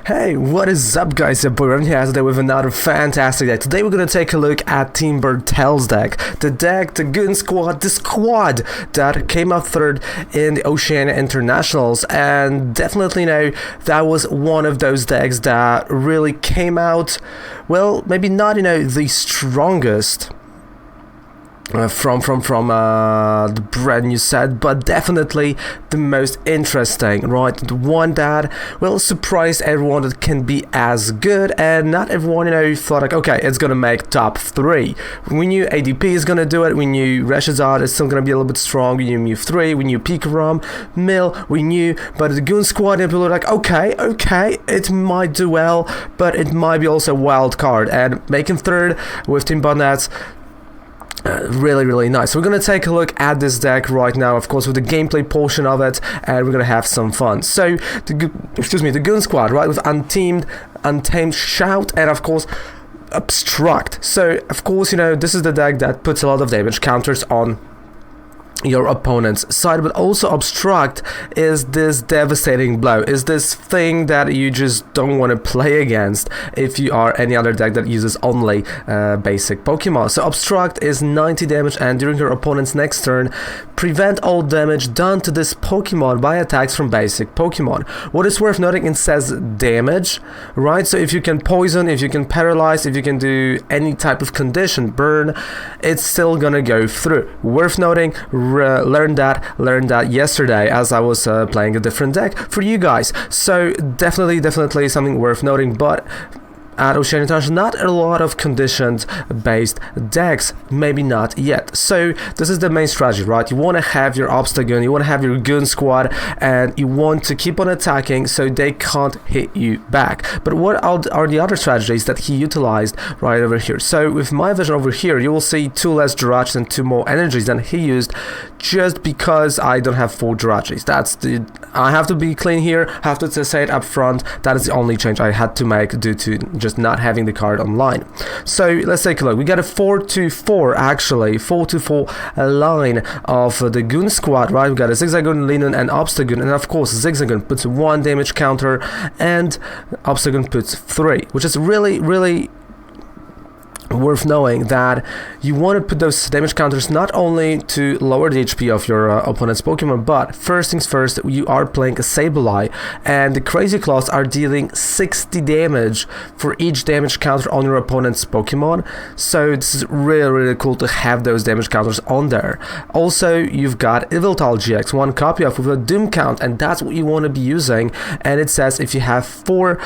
Hey, what is up guys, your boy Ren here today with another fantastic deck. Today we're gonna take a look at Team Bertel's deck. The deck, the Goon Squad, the squad that came up third in the Oceania Internationals, and definitely that was one of those decks that really came out, well, maybe not the strongest from the brand new set, but definitely the most interesting, right? The one that will surprise everyone that can be as good, and not everyone thought like, okay, it's gonna make top 3. We knew ADP is gonna do it, we knew Reshazad is still gonna be a little bit strong, we knew Mew 3, we knew Pikarom, Mill, we knew, but the Goon Squad, and people were like, okay, it might do well, but it might be also a wild card, and making third with Team Botnets, really nice. So we're gonna take a look at this deck right now, of course, with the gameplay portion of it, and we're gonna have some fun. So the Goon Squad, right, with Untamed Shout, and of course Obstruct. So of course this is the deck that puts a lot of damage counters on your opponent's side, but also Obstruct is this devastating blow, is this thing that you just don't want to play against if you are any other deck that uses only basic Pokemon. So Obstruct is 90 damage, and during your opponent's next turn, prevent all damage done to this Pokemon by attacks from basic Pokemon. What is worth noting, it says damage, right? So if you can poison, if you can paralyze, if you can do any type of condition, burn, it's still gonna go through. Worth noting, learned that yesterday as I was playing a different deck for you guys. So definitely something worth noting. But at Oceania Internationals, not a lot of conditions-based decks, maybe not yet. So this is the main strategy, right? You want to have your Obstagoon, you want to have your Goon Squad, and you want to keep on attacking so they can't hit you back. But what are the other strategies that he utilized right over here? So with my vision over here, you will see 2 less Jirachis and 2 more energies than he used, just because I don't have 4 Jirachis. I have to be clean here, I have to say it up front. That is the only change I had to make due to just not having the card online. So let's take a look. We got a 4-4 actually, 4-4 line of the Goon Squad, right? We got a Zigzagoon, Linen, and Obstagoon, and of course Zigzagoon puts 1 damage counter and Obstagoon puts 3, which is really worth knowing that you want to put those damage counters not only to lower the HP of your opponent's Pokemon, but first things first, you are playing a Sableye, and the Crazy Claws are dealing 60 damage for each damage counter on your opponent's Pokemon. So this is really cool to have those damage counters on there. Also, you've got Yveltal GX, 1 copy of with a Doom count, and that's what you want to be using. And it says if you have 4,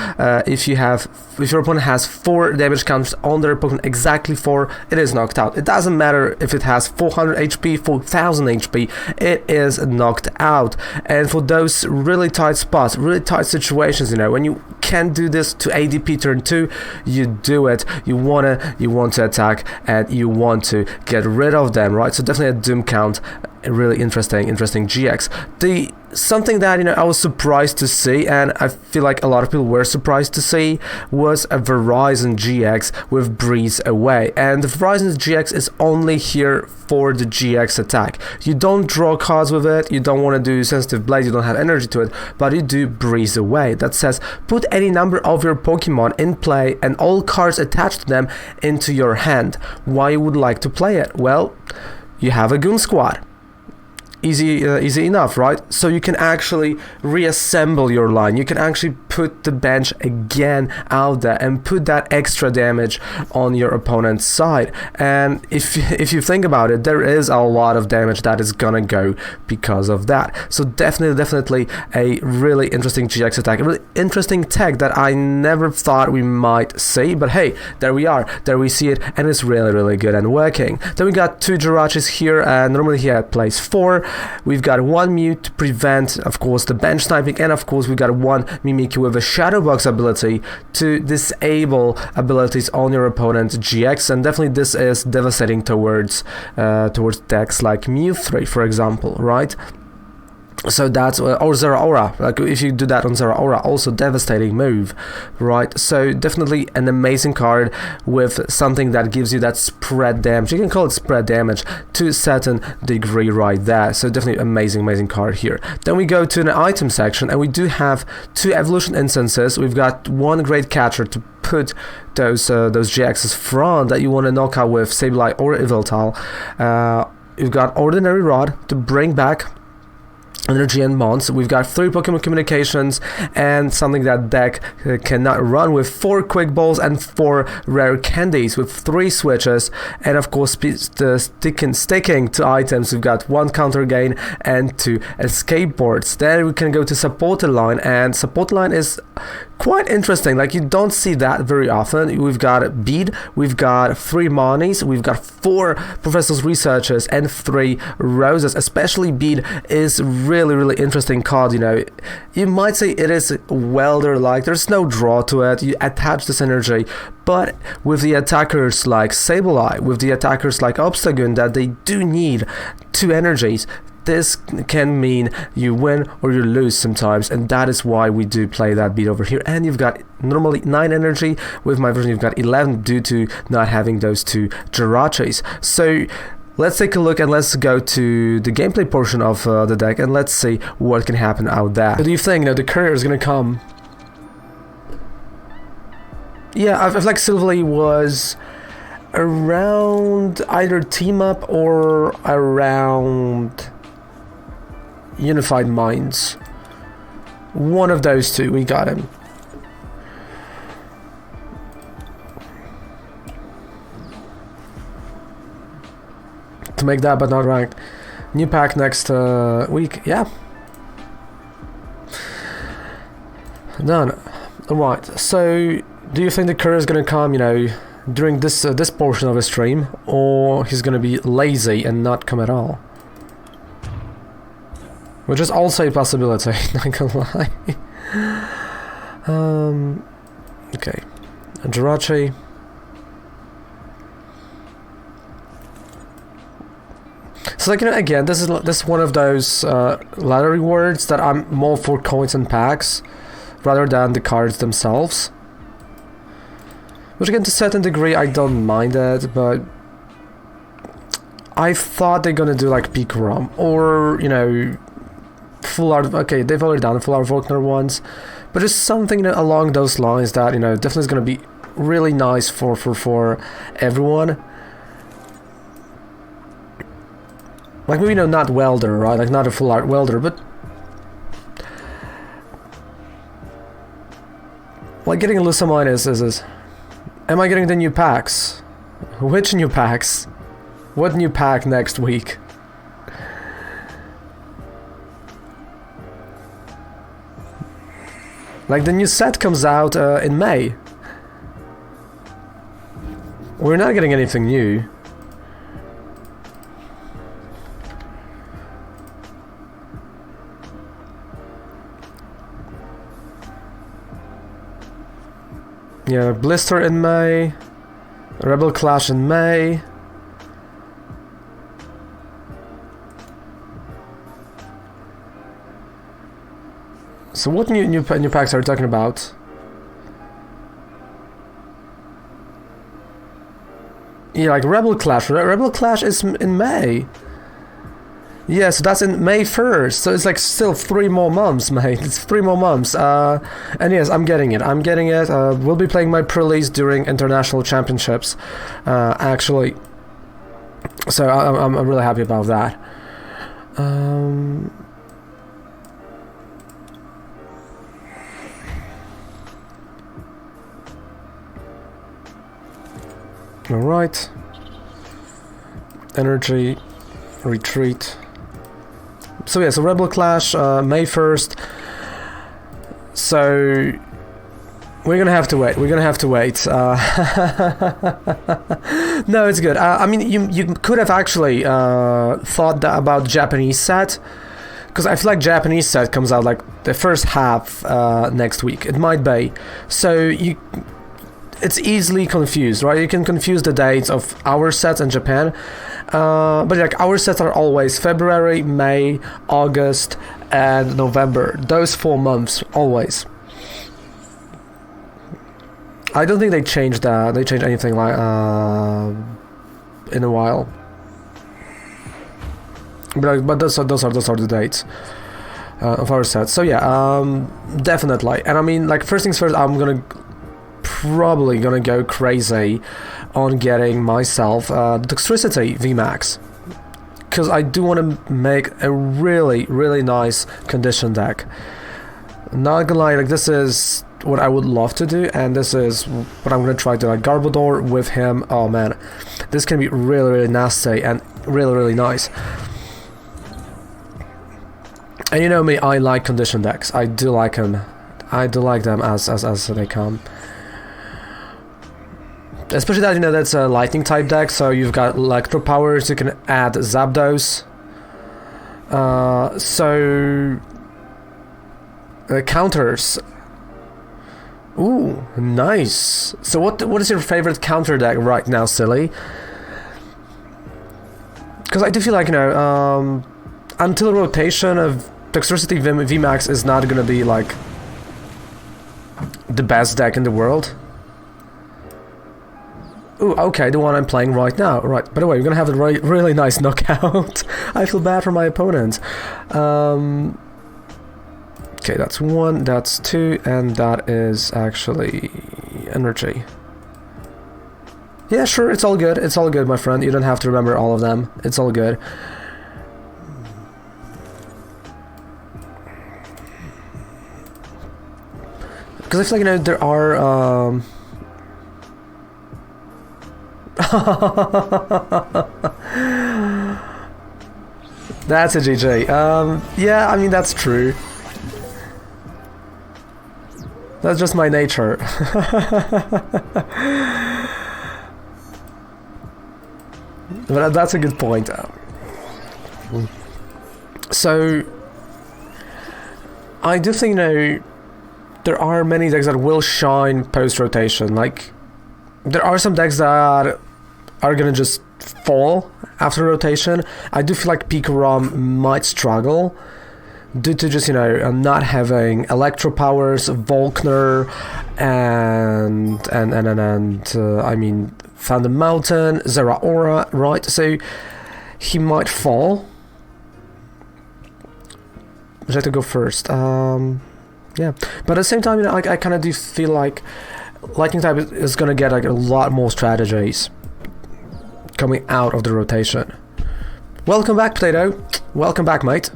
if your opponent has 4 damage counters on their Pokemon, exactly 4, it is knocked out. It doesn't matter if it has 400 HP, 4000 HP, it is knocked out. And for those really tight spots, really tight situations, when you can do this to ADP turn 2, you do it. You want to attack, and you want to get rid of them, right? So definitely a Doom count, a really interesting GX. Something that I was surprised to see, and I feel like a lot of people were surprised to see, was a Verizon GX with Breeze Away. And the Verizon GX is only here for the GX attack. You don't draw cards with it, you don't want to do Sensitive Blade, you don't have energy to it, but you do Breeze Away. That says put any number of your Pokemon in play and all cards attached to them into your hand. Why you would like to play it? Well, you have a Goon Squad. Easy enough, right? So you can actually reassemble your line. You can actually put the bench again out there and put that extra damage on your opponent's side. And if you think about it, there is a lot of damage that is gonna go because of that. So definitely a really interesting GX attack, a really interesting tech that I never thought we might see. But hey, there we are. There we see it, and it's really good and working. Then we got 2 Jirachis here, and normally he plays 4. We've got 1 Mew to prevent, of course, the bench sniping, and of course we've got 1 Mimikyu with a Shadow Box ability to disable abilities on your opponent's GX, and definitely this is devastating towards decks like Mew 3, for example, right? So that's or Zera Aura, like if you do that on Zera Aura, also devastating move, right? So definitely an amazing card with something that gives you that spread damage. You can call it spread damage to a certain degree right there. So definitely amazing card here. Then we go to an item section, and we do have 2 evolution instances. We've got 1 great catcher to put those GXs front that you want to knock out with Sableye or Yveltal. You've got Ordinary Rod to bring back energy and mons. We've got 3 Pokemon communications and something that deck cannot run, with 4 quick balls and 4 rare candies with 3 switches, and of course sticking to items. We've got 1 counter gain and 2 escape boards. Then we can go to supporter line, and support line is quite interesting. Like, you don't see that very often. We've got Bead, we've got 3 Monies, we've got 4 Professor's Researchers and 3 Roses. Especially Bead is really interesting card. You know, you might say it is welder like, there's no draw to it, you attach this energy, but with the attackers like Sableye, with the attackers like Obstagoon, that they do need 2 energies, this can mean you win or you lose sometimes, and that is why we do play that Beat over here. And you've got normally 9 energy. With my version, you've got 11 due to not having those 2 Jiraches. So let's take a look, and let's go to the gameplay portion of the deck, and let's see what can happen out there. What do you think? You know, the courier is gonna come. Yeah, I feel like Silvally was around either Team Up or around Unified Minds. One of those 2, we got him. To make that, but not ranked. New pack next week, yeah. Done. Alright, so do you think the courier is gonna come, you know, during this this portion of the stream, or he's gonna be lazy and not come at all? Which is also a possibility, not gonna lie. Okay. Jirachi. So, like, you know, again, this is one of those ladder rewards that I'm more for coins and packs rather than the cards themselves. Which, again, to a certain degree, I don't mind it, but I thought they're gonna do like Peak Rom or, you know, Full Art. Okay, they've already done Full Art Volkner ones, but just something, you know, along those lines that, you know, definitely is gonna be really nice for everyone. Like, maybe, you know, not Welder, right? Like, not a Full Art Welder, but like getting a Lucamine is am I getting the new packs? Which new packs? What new pack next week? Like, the new set comes out in May. We're not getting anything new. Yeah, Blister in May, Rebel Clash in May. So what new packs are you talking about? Yeah, like Rebel Clash. Rebel Clash is in May. Yeah, so that's in May 1st, so it's like still 3 more months, mate. It's 3 more months. And yes, I'm getting it. We'll be playing my pre-release during international championships, actually. So I'm really happy about that. Alright. Energy. Retreat. So yeah, so Rebel Clash, May 1st. So we're gonna have to wait. No, it's good. I mean, you could have actually thought that about the Japanese set, because I feel like Japanese set comes out like the first half next week. It might be. So it's easily confused, right? You can confuse the dates of our sets in Japan But like our sets are always February, May, August, and November. Those 4 months always. I don't think they changed that. They changed anything like in a while. But those are the dates of our sets. So yeah, definitely. And I mean, like first things first, I'm probably gonna go crazy on getting myself the Dexterity VMAX, because I do want to make a really nice condition deck. Not gonna lie, like this is what I would love to do, and this is what I'm gonna try to like Garbodor with him. Oh man, this can be really nasty and really nice. And you know me, I like condition decks. I do like them. I do like them as they come. Especially that, you know, that's a lightning type deck, so you've got electro powers, you can add Zapdos. Counters. Ooh, nice. So what is your favorite counter deck right now, Silly? Because I do feel like, you know, until rotation of Dexterity VMAX is not gonna be like the best deck in the world. Ooh, okay, the one I'm playing right now. Right, by the way, we're gonna have a really nice knockout. I feel bad for my opponent. Okay, that's 1, that's 2, and that is actually energy. Yeah, sure, it's all good. It's all good, my friend. You don't have to remember all of them. It's all good. Because I feel like, you know, there are... That's a GG. Yeah, I mean, that's true. That's just my nature. But that's a good point. So, I do think, you know, there are many decks that will shine post-rotation. Like, there are some decks that are gonna just fall after rotation. I do feel like Pikarom might struggle due to just, you know, not having Electro Powers, Volkner, and I mean Thunder Mountain, Zeraora, right? So he might fall. Would you like to go first? Yeah, but at the same time, you know, like I kind of do feel like Lightning type is gonna get like a lot more strategies coming out of the rotation. Welcome back, Potato. Welcome back, mate.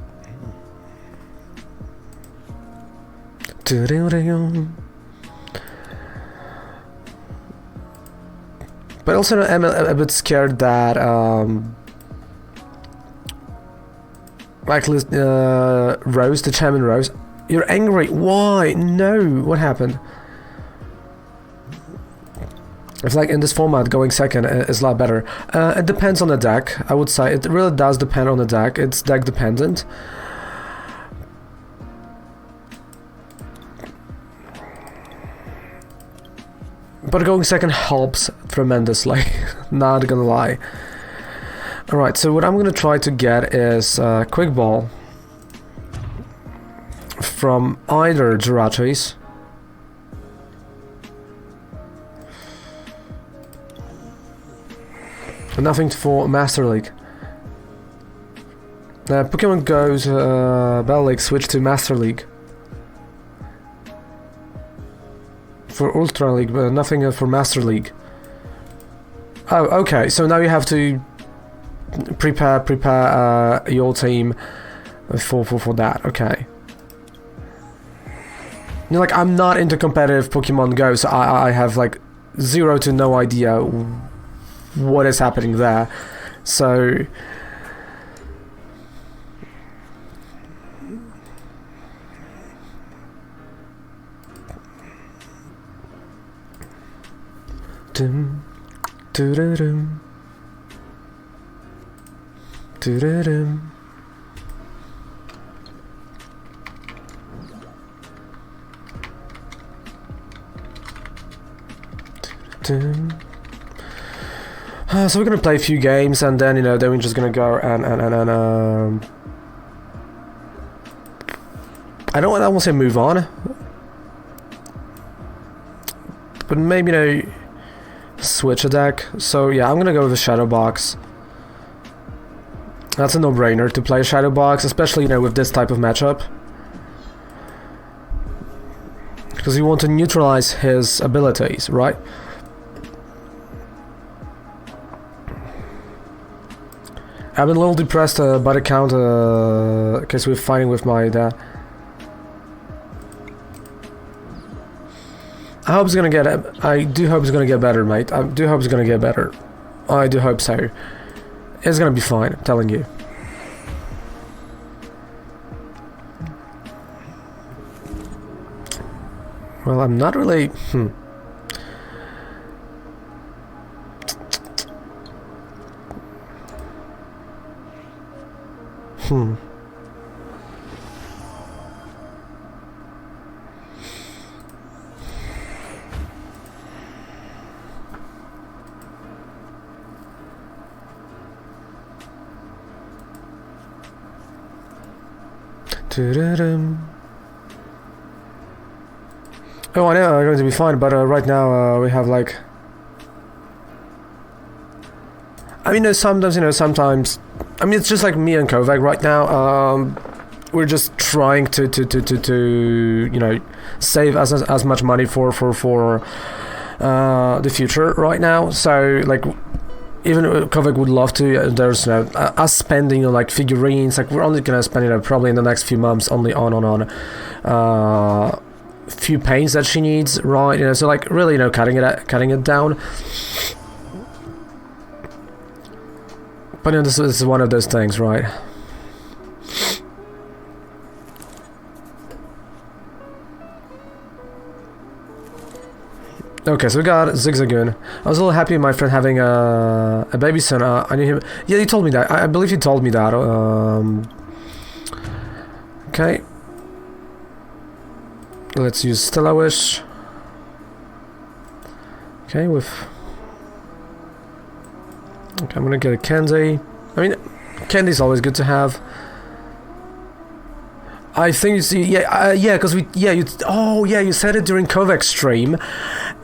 But also, I'm a bit scared that like Rose, the Chairman Rose. You're angry. Why? No. What happened? I feel like in this format, going second is a lot better. It depends on the deck, I would say. It really does depend on the deck. It's deck dependent. But going second helps tremendously, not gonna lie. Alright, so what I'm gonna try to get is Quick Ball from either Jirachi's. Nothing for Master League. Pokemon Go's Battle League switched to Master League. For Ultra League, but nothing for Master League. Oh, okay. So now you have to prepare your team for that. Okay. You know, like, I'm not into competitive Pokemon Go, so I have like 0 to no idea what is happening there. So dum dum dum. So we're gonna play a few games, and then then we're just gonna go and I won't say move on, but maybe switch a deck. So yeah, I'm gonna go with a Shadow Box. That's a no-brainer to play a Shadow Box, especially with this type of matchup, because you want to neutralize his abilities, right? I've been a little depressed by the count because we're fighting with my dad. I hope it's gonna get. I do hope it's gonna get better, mate. I do hope it's gonna get better. I do hope so. It's gonna be fine, I'm telling you. Well, I'm not really. Oh, I know I'm going to be fine, but right now we have like. I mean, sometimes. I mean, it's just like me and Kovac right now. We're just trying to save as much money for the future right now. So like, even Kovac would love to. There's us spending like figurines. Like we're only gonna spend probably in the next few months only on few paints that she needs, right? So like really cutting it down. But this is one of those things, right? Okay, so we got Zigzagoon. I was a little happy with my friend having a baby son. I knew him. Yeah, you told me that. I believe you told me that. Okay. Let's use Stella Wish. Okay, Okay, I'm gonna get a candy. I mean, candy's always good to have. I think you see, because you said it during Kovac's stream,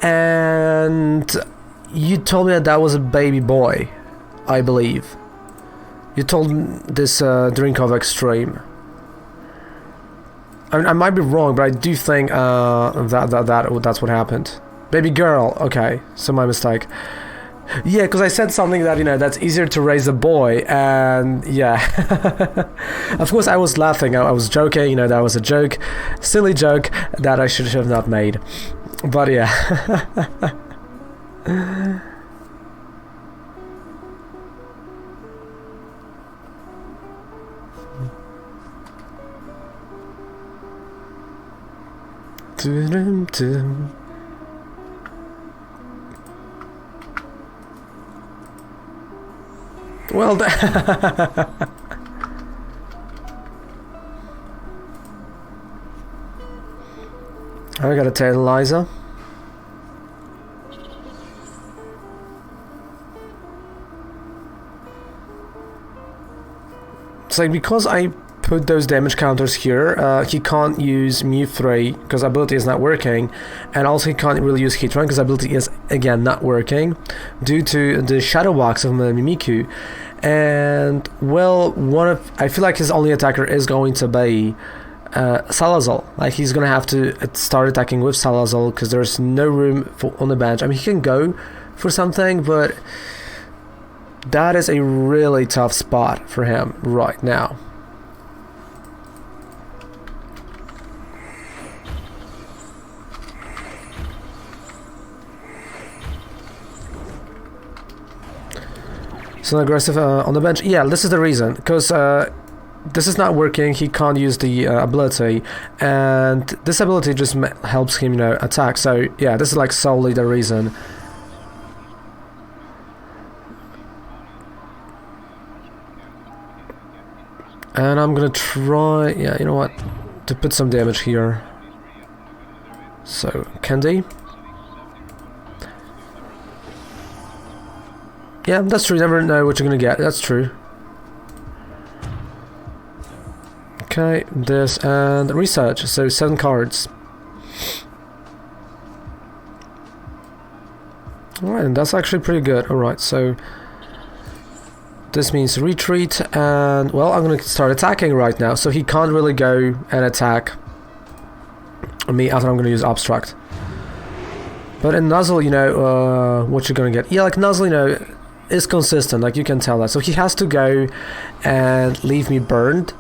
and you told me that was a baby boy, I believe. You told this during Kovac's stream. I mean, I might be wrong, but I do think that's what happened. Baby girl, okay, so my mistake. Yeah, because I said something that, that's easier to raise a boy, and yeah. Of course, I was laughing, I was joking, that was a joke, silly joke that I should have not made. But yeah. Well, I gotta tell Eliza. It's like because I put those damage counters here, he can't use Mew 3 because ability is not working, and also he can't really use Heat Run because ability is again not working due to the Shadow Box of Mimikyu. And well, I feel like his only attacker is going to be Salazar. Like he's gonna have to start attacking with Salazar because there's no room on the bench. I mean, he can go for something, but that is a really tough spot for him right now. So aggressive on the bench. Yeah, this is the reason, because this is not working. He can't use the ability, and this ability just helps him, attack. So yeah, this is like solely the reason. And I'm gonna try, yeah, you know what, to put some damage here. So Candy. Yeah, that's true. You never know what you're gonna get. That's true. Okay, this and research. So 7 cards. Alright, and that's actually pretty good. Alright, so this means retreat, and well, I'm gonna start attacking right now, so he can't really go and attack me after I'm gonna use Abstract. But in Nuzzle, you know, what you're gonna get. Yeah, like Nuzzle, you know, is consistent, like you can tell that. So he has to go and leave me burned,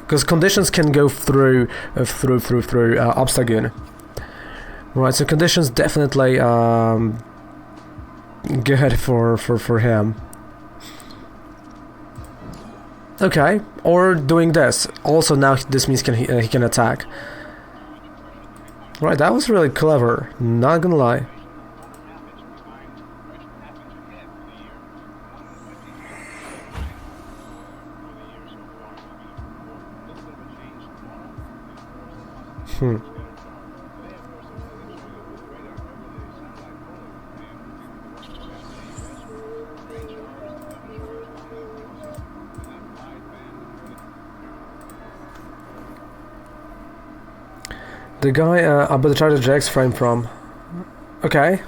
because conditions can go through Obstagoon. Right, so conditions definitely good for him. Okay, or doing this. Also now this means he can attack. Right, that was really clever, not gonna lie. The guy I better try to Jax frame from. Okay.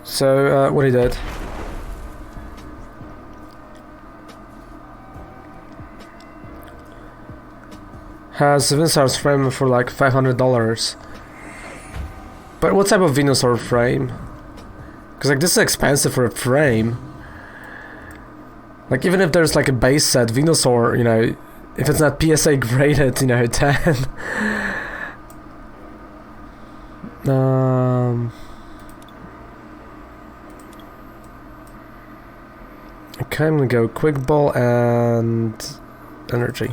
So what he did. Has Venusaur's frame for like $500. But what type of Venusaur frame? Because like this is expensive for a frame. Like even if there's like a base set Venusaur, you know, if it's not PSA graded, you know, 10. Okay, I'm gonna go Quick Ball and Energy.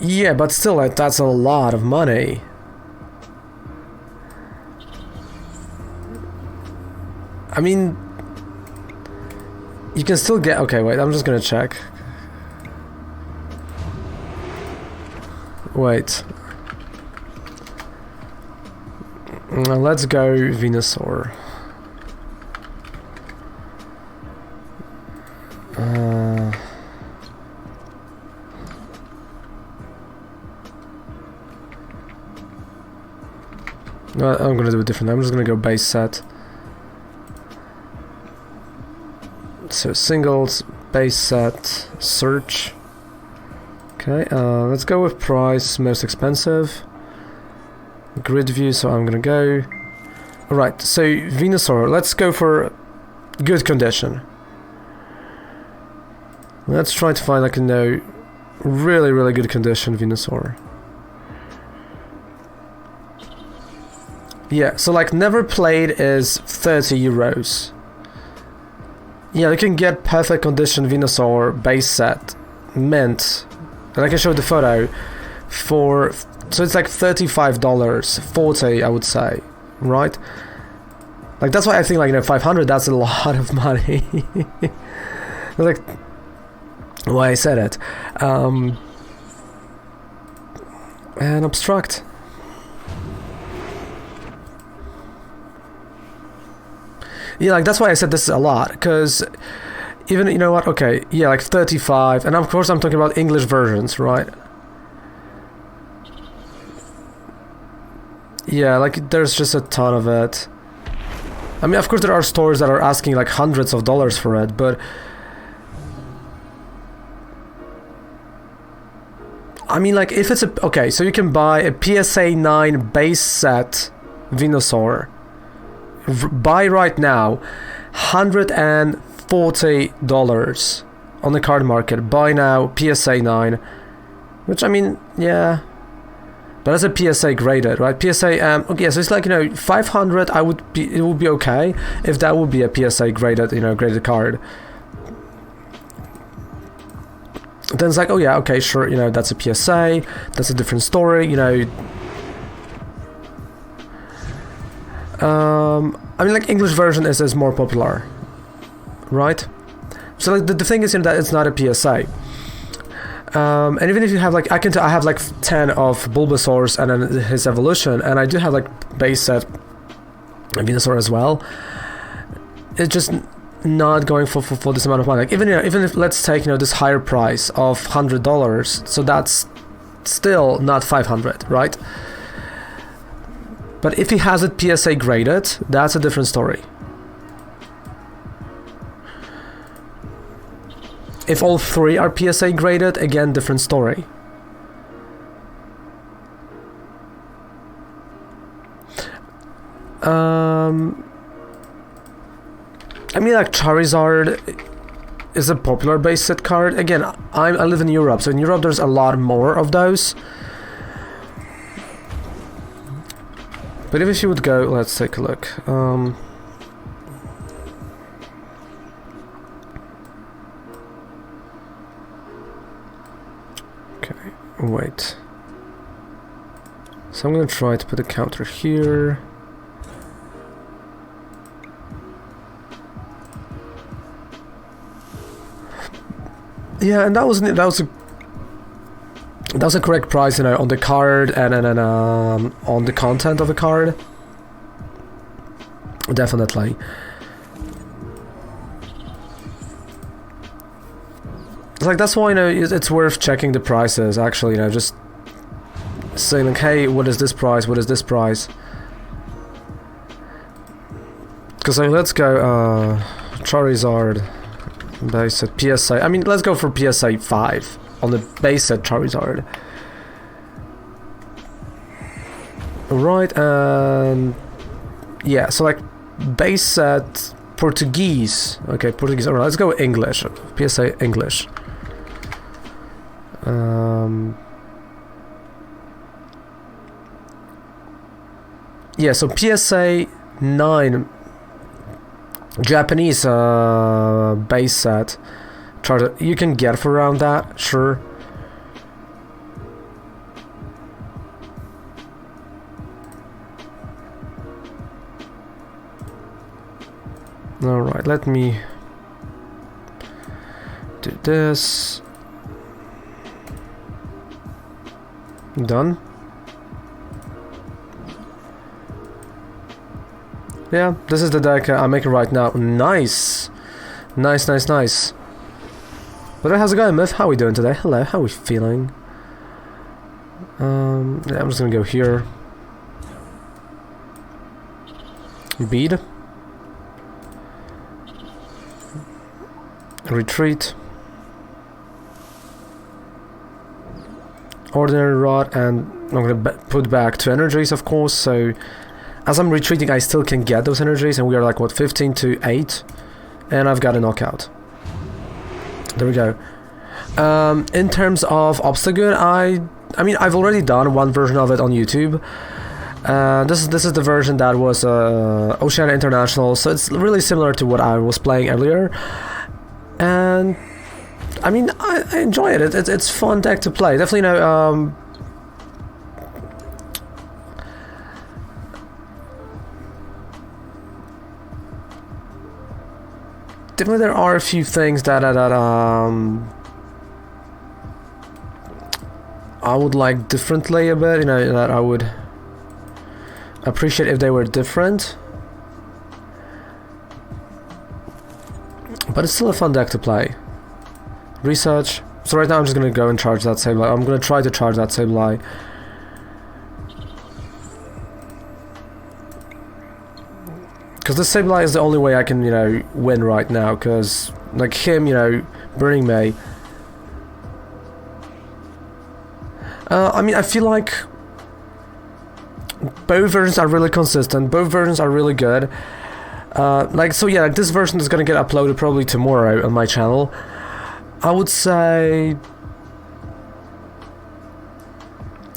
Yeah, but still, like, that's a lot of money. I mean, you can still get... Okay, wait, I'm just gonna check. Wait. Let's go Venusaur. I'm gonna do it different. I'm just gonna go base set. So singles, base set, search. Okay, let's go with price, most expensive. Grid view, so I'm gonna go. Alright, so Venusaur, let's go for good condition. Let's try to find like a really good condition Venusaur. Yeah, so like never played is 30 euros. Yeah, you can get perfect condition Venusaur base set, mint, and I can show the photo for, so it's like $35, 40 I would say, right? Like that's why I think like, you know, 500, that's a lot of money. Like, why I said it. And Obstruct. Yeah, like that's why I said this is a lot, because even, you know what, okay, yeah, like 35, and of course I'm talking about English versions, right? Yeah, like there's just a ton of it. I mean, of course there are stores that are asking like hundreds of dollars for it, but I mean, like if it's a, okay, so you can buy a PSA 9 base set Venusaur. Buy right now, $140 on the card market. Buy now, PSA 9, which I mean, yeah, but that's a PSA graded, right? PSA, okay, so it's like, you know, 500. It would be okay if that would be a PSA graded, you know, graded card. Then it's like, oh yeah, okay, sure, you know, that's a PSA, that's a different story, you know. I mean, like, English version is more popular, right? So like, the thing is, that it's not a PSA. And even if you have like, I have like 10 of Bulbasaur's and then his evolution, and I do have like base set Venusaur as well. It's just not going for this amount of money. Like, even if let's take this higher price of $100, so that's still not 500, right? But if he has it PSA graded, that's a different story. If all three are PSA graded, again, different story. I mean, like, Charizard is a popular base set card. Again, I live in Europe, so in Europe there's a lot more of those. But if you would go, let's take a look. Okay, wait. So I'm gonna try to put a counter here. Yeah, and that was a correct price, on the card and on the content of the card. Definitely. It's like, that's why it's worth checking the prices. Actually, just saying like, hey, what is this price? What is this price? Because let's go Charizard. Base set PSA. I mean, let's go for PSA 5 on the base set Charizard. Right, and yeah, so like base set Portuguese. Okay, Portuguese. Alright, let's go English. PSA English. Yeah, so PSA 9. Japanese base set charger, you can get for around that, sure. Alright, let me do this. Done. Yeah, this is the deck I'm making right now. Nice. Nice. But how's it going, Myth? How are we doing today? Hello, how are we feeling? Yeah, I'm just gonna go here. Bead. Retreat. Ordinary Rod, and I'm gonna put back 2 energies, of course, so as I'm retreating, I still can get those energies, and we are like, what, 15 to 8? And I've got a knockout. There we go. In terms of Obstagoon, I mean, I've already done one version of it on YouTube. This is the version that was Oceania Internationals, so it's really similar to what I was playing earlier. And I mean, I enjoy it. It's fun deck to play. Definitely, definitely there are a few things that I would like differently a bit, that I would appreciate if they were different. But it's still a fun deck to play. Research. So right now I'm just gonna go and charge that Sableye. I'm gonna try to charge that Sableye. Because this Sableye is the only way I can, win right now. Because, like him, Burning May. I mean, I feel like both versions are really consistent. Both versions are really good. So yeah, this version is gonna get uploaded probably tomorrow on my channel. I would say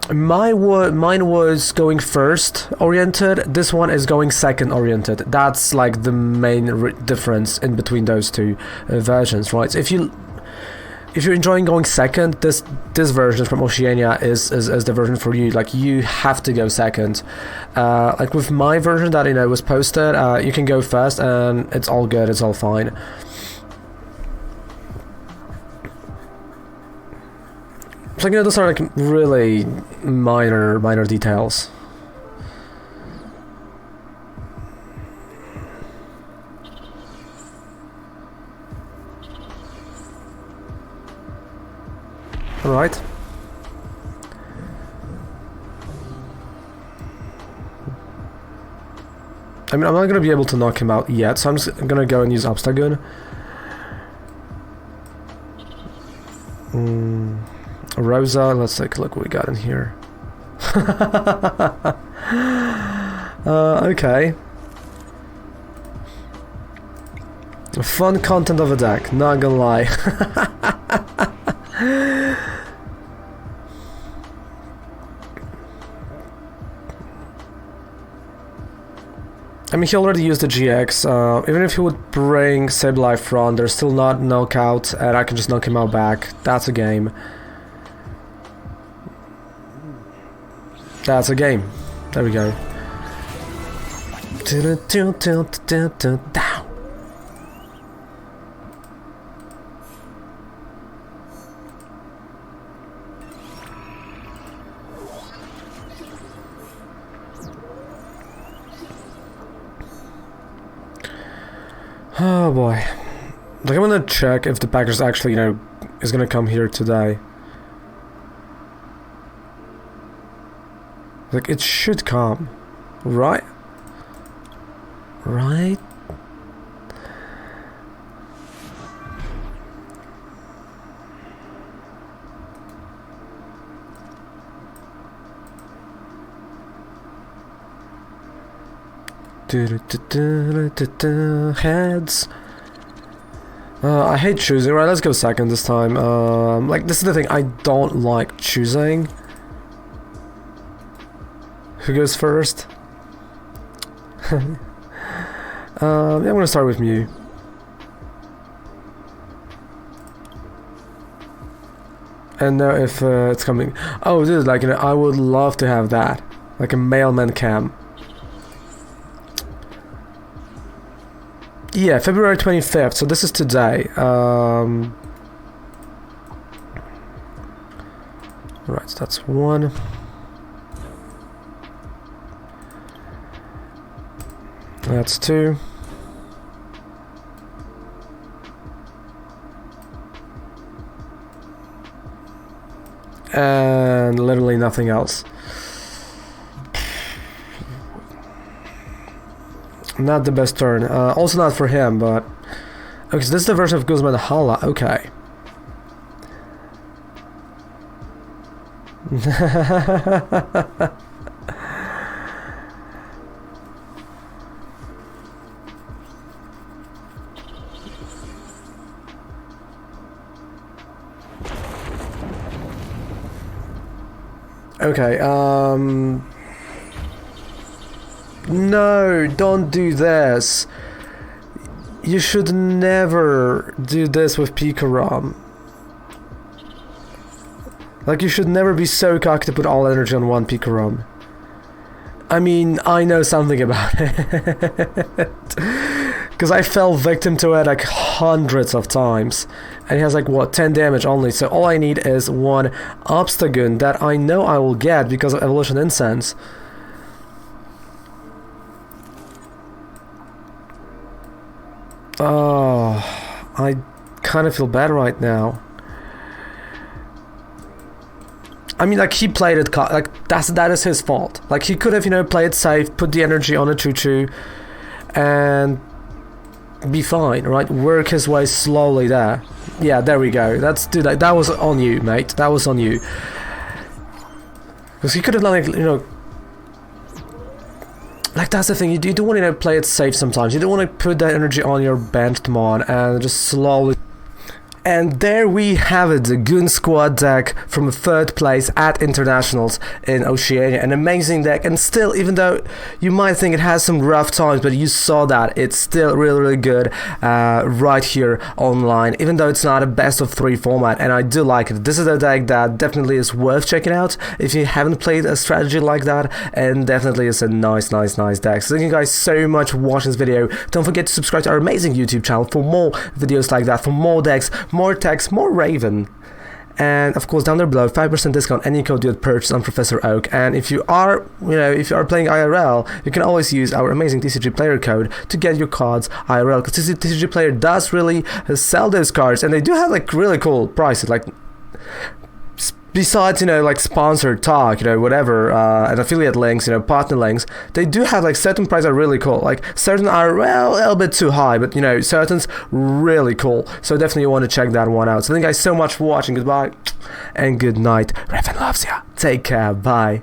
mine was going first oriented. This one is going second oriented. That's like the main difference in between those two versions, right? So if you if you're enjoying going second, this version from Oceania is the version for you. Like, you have to go second. Like with my version that was posted, you can go first, and it's all good. It's all fine. So those are like really minor details. Alright. I mean, I'm not gonna be able to knock him out yet, so I'm just gonna go and use Obstagoon. Rosa, let's take a look what we got in here. Okay. Fun content of a deck, not gonna lie. I mean, he already used the GX. Even if he would bring Sableye front, there's still not knockout, and I can just knock him out back. That's a game. That's a game. There we go. Oh boy. Like, I'm gonna check if the package actually, is gonna come here today. Like, it should come. Right? Right? Heads. I hate choosing. Right, let's go second this time. Like, this is the thing. I don't like choosing. Who goes first? Yeah, I'm gonna start with Mew. And now if it's coming. Oh, dude, like, I would love to have that. Like a mailman cam. Yeah, February 25th, so this is today. Right, so that's one. That's two. And literally nothing else. Not the best turn. Also not for him, but... Okay, so this is the version of Guzman Hala. Okay. Okay, no, don't do this. You should never do this with Pikarom. Like, you should never be so cocky to put all energy on one Pikarom. I mean, I know something about it. Because I fell victim to it like hundreds of times. And he has like, what, 10 damage only. So all I need is one Obstagoon that I know I will get because of Evolution Incense. Oh, I kind of feel bad right now. I mean, like, he played it, like, that is his fault. Like, he could have, played it safe, put the energy on a Choo-Choo, and be fine, right? Work his way slowly there. Yeah, there we go. Dude, that was on you, mate. That was on you. Because he could have, like, like, that's the thing. You don't want to play it safe sometimes. You don't want to put that energy on your benched mon and just slowly... And there we have it, the Goon Squad deck from 3rd place at Internationals in Oceania. An amazing deck, and still, even though you might think it has some rough times, but you saw that, it's still really good right here online, even though it's not a best of 3 format, and I do like it. This is a deck that definitely is worth checking out if you haven't played a strategy like that, and definitely it's a nice deck. So thank you guys so much for watching this video. Don't forget to subscribe to our amazing YouTube channel for more videos like that, for more decks, more text, more Raven, and of course down there below 5% discount any code you had purchased on Professor Oak. And if you are playing IRL, you can always use our amazing TCG player code to get your cards IRL, because TCG player does really sell those cards, and they do have like really cool prices, like besides, like sponsored talk, whatever, and affiliate links, partner links, they do have like certain prices are really cool. Like certain are, well, a little bit too high, but certain's really cool. So definitely you want to check that one out. So thank you guys so much for watching. Goodbye and good night. Raven loves ya. Take care. Bye.